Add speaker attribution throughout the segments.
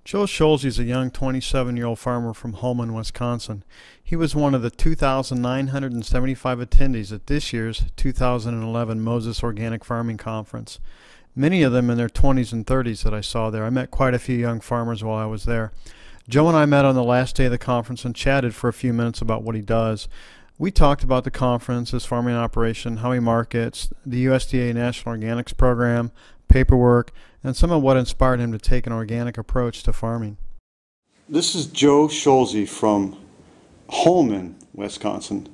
Speaker 1: Joe Sholze is a young 27-year-old farmer from Holmen, Wisconsin. He was one of the 2,975 attendees at this year's 2011 Moses Organic Farming Conference. Many of them in their 20s and 30s that I saw there. I met quite a few young farmers while I was there. Joe and I met on the last day of the conference and chatted for a few minutes about what he does. We talked about the conference, his farming operation, how he markets, the USDA National Organics Program, paperwork, and some of what inspired him to take an organic approach to farming. This is Joe Sholze from Holmen, Wisconsin,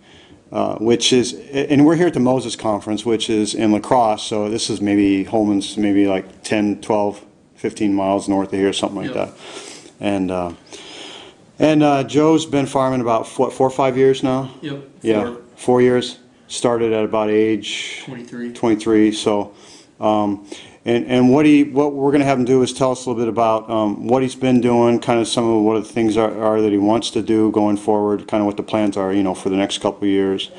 Speaker 1: which is, and we're here at the Moses Conference, which is in La Crosse, so this is maybe, Holmen's maybe like 10, 12, 15 miles north of here, something like that. And Joe's been farming about, what, 4 or 5 years now?
Speaker 2: Yep.
Speaker 1: Yeah, 4 years. Started at about age 23. So, and what we're going to have him do is tell us a little bit about what he's been doing, kind of some of what the things are that he wants to do going forward, kind of what the plans are, you know, for the next couple of years.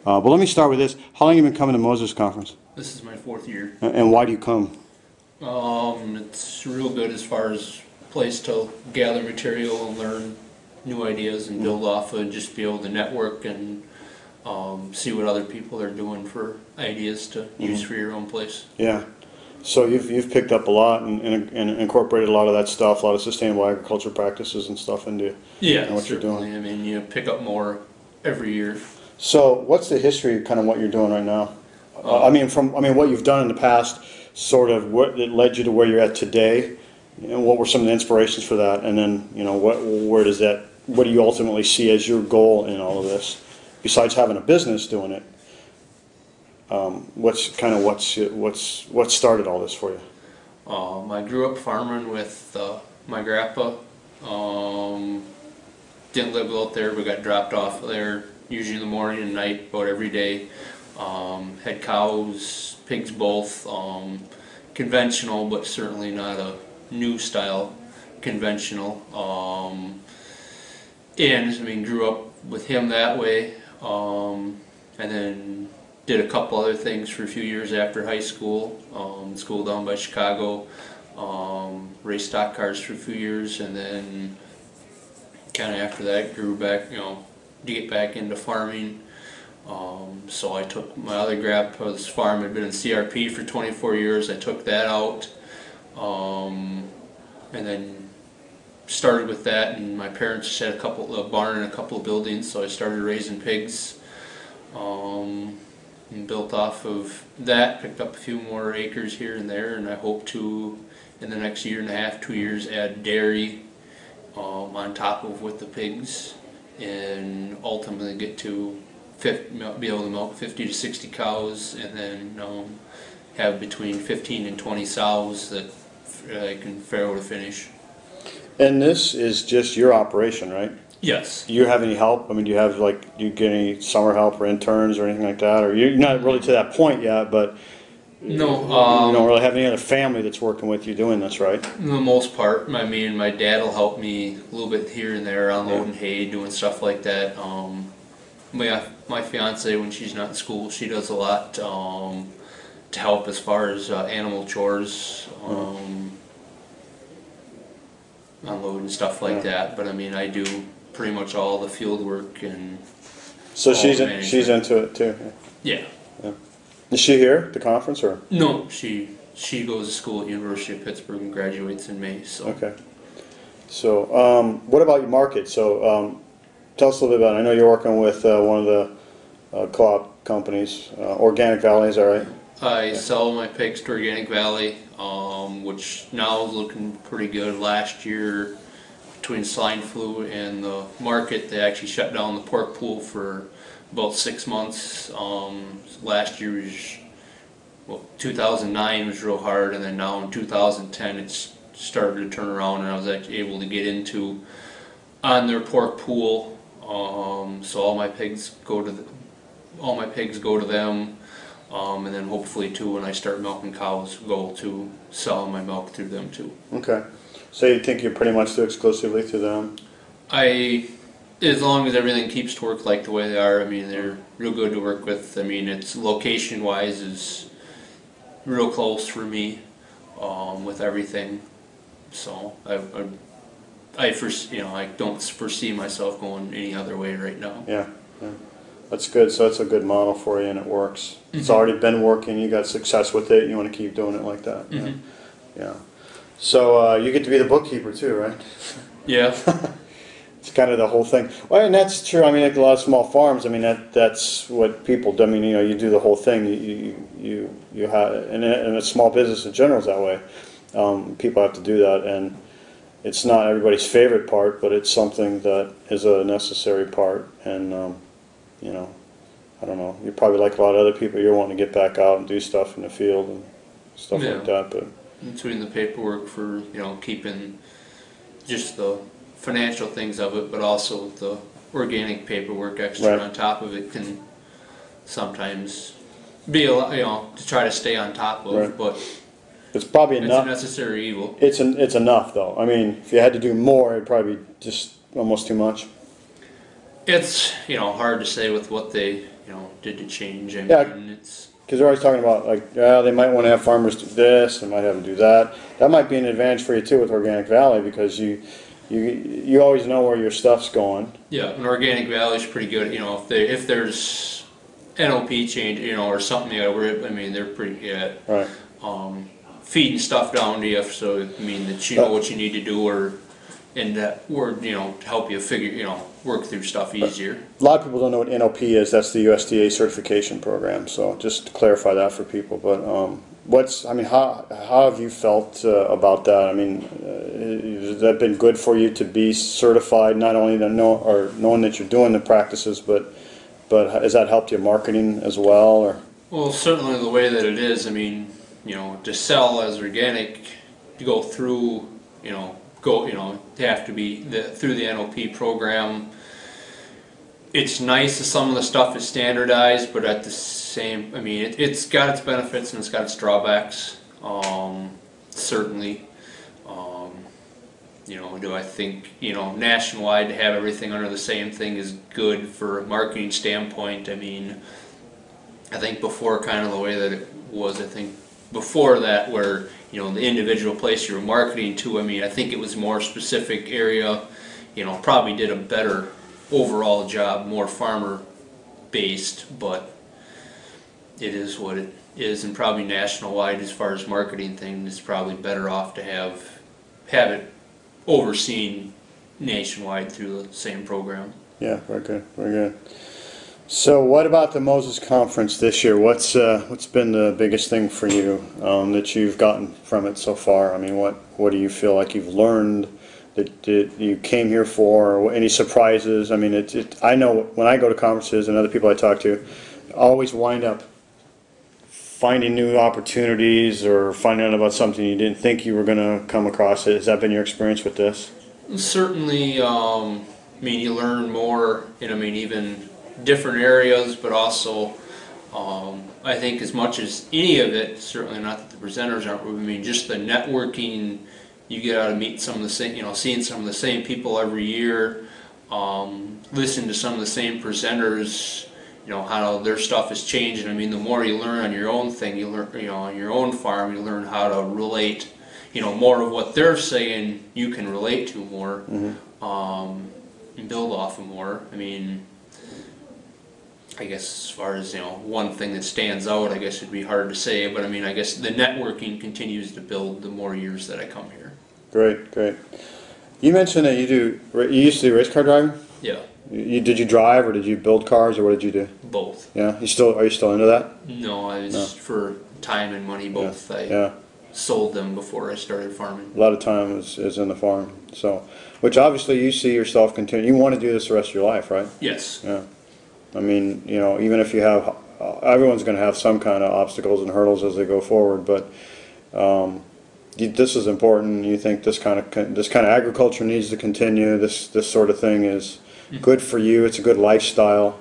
Speaker 1: But let me start with this. How long have you been coming to Moses Conference?
Speaker 2: This is my 4th year.
Speaker 1: And why do you come?
Speaker 2: It's real good as far as a place to gather material and learn new ideas and build off of, just be able to network and see what other people are doing for ideas to use for your own place.
Speaker 1: Yeah. So you've picked up a lot and incorporated a lot of that stuff, a lot of sustainable agriculture practices and stuff into what you're doing.
Speaker 2: I mean, you pick up more every year.
Speaker 1: So what's the history of kind of what you're doing right now? I mean, what you've done in the past, sort of what that led you to where you're at today, and what were some of the inspirations for that, and then what do you ultimately see as your goal in all of this, besides having a business doing it? What started all this for you?
Speaker 2: I grew up farming with my grandpa. Didn't live out there, but got dropped off there usually in the morning and night, about every day. Had cows, pigs both. Conventional, but certainly not a new style conventional. And I mean, grew up with him that way. And then did a couple other things for a few years after high school. School down by Chicago. Raced stock cars for a few years, and then kind of after that grew back, to get back into farming. So I took my other grandpa's farm, had been in CRP for 24 years. I took that out, and then started with that. And my parents just had a barn and a couple of buildings, so I started raising pigs. And built off of that, picked up a few more acres here and there, and I hope to, in the next year and a half, 2 years, add dairy on top of with the pigs, and ultimately get to be able to milk 50 to 60 cows, and then have between 15 and 20 sows that I can farrow to finish.
Speaker 1: And this is just your operation, right?
Speaker 2: Yes.
Speaker 1: Do you have any help? I mean, do you get any summer help or interns or anything like that? Or you're not really to that point yet, but
Speaker 2: no,
Speaker 1: you don't really have any other family that's working with you doing this, right?
Speaker 2: For the most part. I mean, my dad will help me a little bit here and there, unloading hay, doing stuff like that. My fiance, when she's not in school, she does a lot to help as far as animal chores, unloading stuff like that. But I mean, I do pretty much all the field work, and
Speaker 1: so she's into it too.
Speaker 2: Yeah.
Speaker 1: Is she here at the conference, or
Speaker 2: no? She goes to school at University of Pittsburgh and graduates in May. So
Speaker 1: okay. So what about your market? So tell us a little bit about it. I know you're working with one of the co-op companies, Organic Valley. Is that right?
Speaker 2: I sell my pigs to Organic Valley, which now is looking pretty good. Last year, between swine flu and the market, they actually shut down the pork pool for about 6 months. Last year was, 2009 was real hard, and then now in 2010 it's started to turn around, and I was actually able to get on their pork pool. So all my pigs go to them. And then hopefully too, when I start milking cows, go to sell my milk through them too. Okay.
Speaker 1: So you think you're pretty much do exclusively through them?
Speaker 2: As long as everything keeps to work like the way they are, I mean, they're real good to work with. I mean, it's location-wise is real close for me with everything. So I I don't foresee myself going any other way right now.
Speaker 1: Yeah, yeah. That's good. So that's a good model for you, and it works. It's already been working. You got success with it. You want to keep doing it like that. Yeah. Yeah. So you get to be the bookkeeper too, right?
Speaker 2: Yeah.
Speaker 1: It's kind of the whole thing. Well, and that's true. I mean, like a lot of small farms. I mean, that's what people do. I mean, you do the whole thing. You have, and a small business in general is that way. People have to do that, and it's not everybody's favorite part, but it's something that is a necessary part. And I don't know. You're probably like a lot of other people. You're wanting to get back out and do stuff in the field and stuff like that. But
Speaker 2: between the paperwork for keeping just the financial things of it, but also the organic paperwork extra on top of it can sometimes be a lot, to try to stay on top of. But
Speaker 1: it's probably enough.
Speaker 2: It's a necessary evil.
Speaker 1: It's enough though. I mean, if you had to do more, it'd probably be just almost too much.
Speaker 2: It's hard to say with what they did to change. I mean, it's
Speaker 1: because they're always talking about like, they might want to have farmers do this, they might have them do that. That might be an advantage for you too with Organic Valley, because you always know where your stuff's going.
Speaker 2: Yeah, and Organic Valley is pretty good. If there's NOP change, or something they're pretty good at feeding stuff down to you. So that you know what you need to do, or help you figure work through stuff easier.
Speaker 1: A lot of people don't know what NOP is. That's the USDA certification program. So just to clarify that for people. But how have you felt about that? I mean, has that been good for you to be certified? Not only knowing that you're doing the practices, but has that helped your marketing as well?
Speaker 2: Well, certainly the way that it is. I mean, to sell as organic, to go through, they have to be through the NOP program. It's nice that some of the stuff is standardized, but at the same, it's got its benefits and it's got its drawbacks. Certainly, do I think nationwide to have everything under the same thing is good for a marketing standpoint? I think before, kind of the way that it was, I think before that, where the individual place you were marketing to, I think it was more specific area, probably did a better overall job, more farmer based, but it is what it is, and probably national wide as far as marketing things, it's probably better off to have it overseen nationwide through the same program.
Speaker 1: Yeah, very good, very good. So what about the Moses Conference this year? What's been the biggest thing for you that you've gotten from it so far? I mean, what do you feel like you've learned that you came here for? Or any surprises? I mean, I know when I go to conferences and other people I talk to, I always wind up finding new opportunities or finding out about something you didn't think you were going to come across. Has that been your experience with this?
Speaker 2: Certainly, you learn more in, even different areas, but also I think as much as any of it, certainly not that the presenters aren't, just the networking you get out of meeting some of the same, seeing some of the same people every year, listening to some of the same presenters, how their stuff is changing. The more you learn on your own thing, you learn, on your own farm, you learn how to relate, more of what they're saying you can relate to more, and build off of more. I guess as far as one thing that stands out, I guess it'd be hard to say, but I guess the networking continues to build the more years that I come here.
Speaker 1: Great. You mentioned that you used to do race car driving?
Speaker 2: Yeah.
Speaker 1: Did you drive or did you build cars or what did you do?
Speaker 2: Both.
Speaker 1: Yeah. Are you still into that?
Speaker 2: No, I was for time and money both. I sold them before I started farming.
Speaker 1: A lot of time is in the farm, which obviously you see yourself continue. You want to do this the rest of your life, right?
Speaker 2: Yes.
Speaker 1: Yeah. Even if you have, everyone's going to have some kind of obstacles and hurdles as they go forward, but this is important. You think this kind of agriculture needs to continue. This sort of thing is good for you. It's a good lifestyle.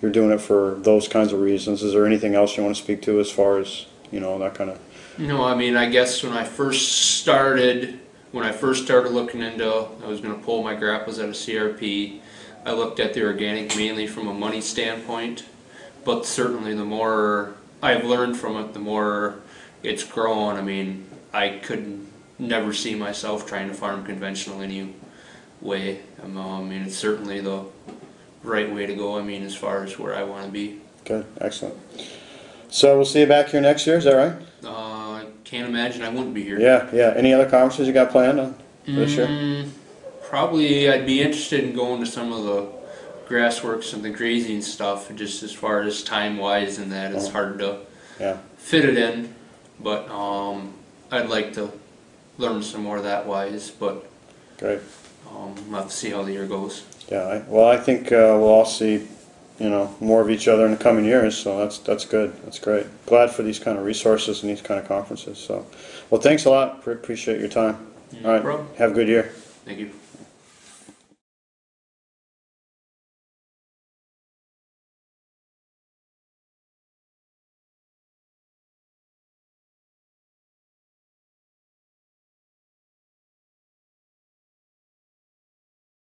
Speaker 1: You're doing it for those kinds of reasons. Is there anything else you want to speak to as far as that kind of?
Speaker 2: No, I guess when I first started looking into, I was going to pull my grapples out of CRP. I looked at the organic mainly from a money standpoint, but certainly the more I've learned from it, the more it's grown. I could never see myself trying to farm conventional way. I mean, it's certainly the right way to go. I mean, as far as where I want to be.
Speaker 3: Good, excellent. So we'll see you back here next year, is that right?
Speaker 2: I can't imagine I wouldn't be here.
Speaker 3: Yeah. Any other conferences you got planned on this year?
Speaker 2: Probably I'd be interested in going to some of the grassworks and the grazing stuff, just as far as time-wise and that. It's hard to fit it in, but I'd like to learn some more that wise, but
Speaker 3: Great.
Speaker 2: I'll have to see how the year goes.
Speaker 3: Yeah, I think we'll all see, more of each other in the coming years, so that's good. That's great. Glad for these kind of resources and these kind of conferences. So, well, thanks a lot. Appreciate your time.
Speaker 2: No
Speaker 3: All right,
Speaker 2: problem.
Speaker 3: have a good year.
Speaker 2: Thank you.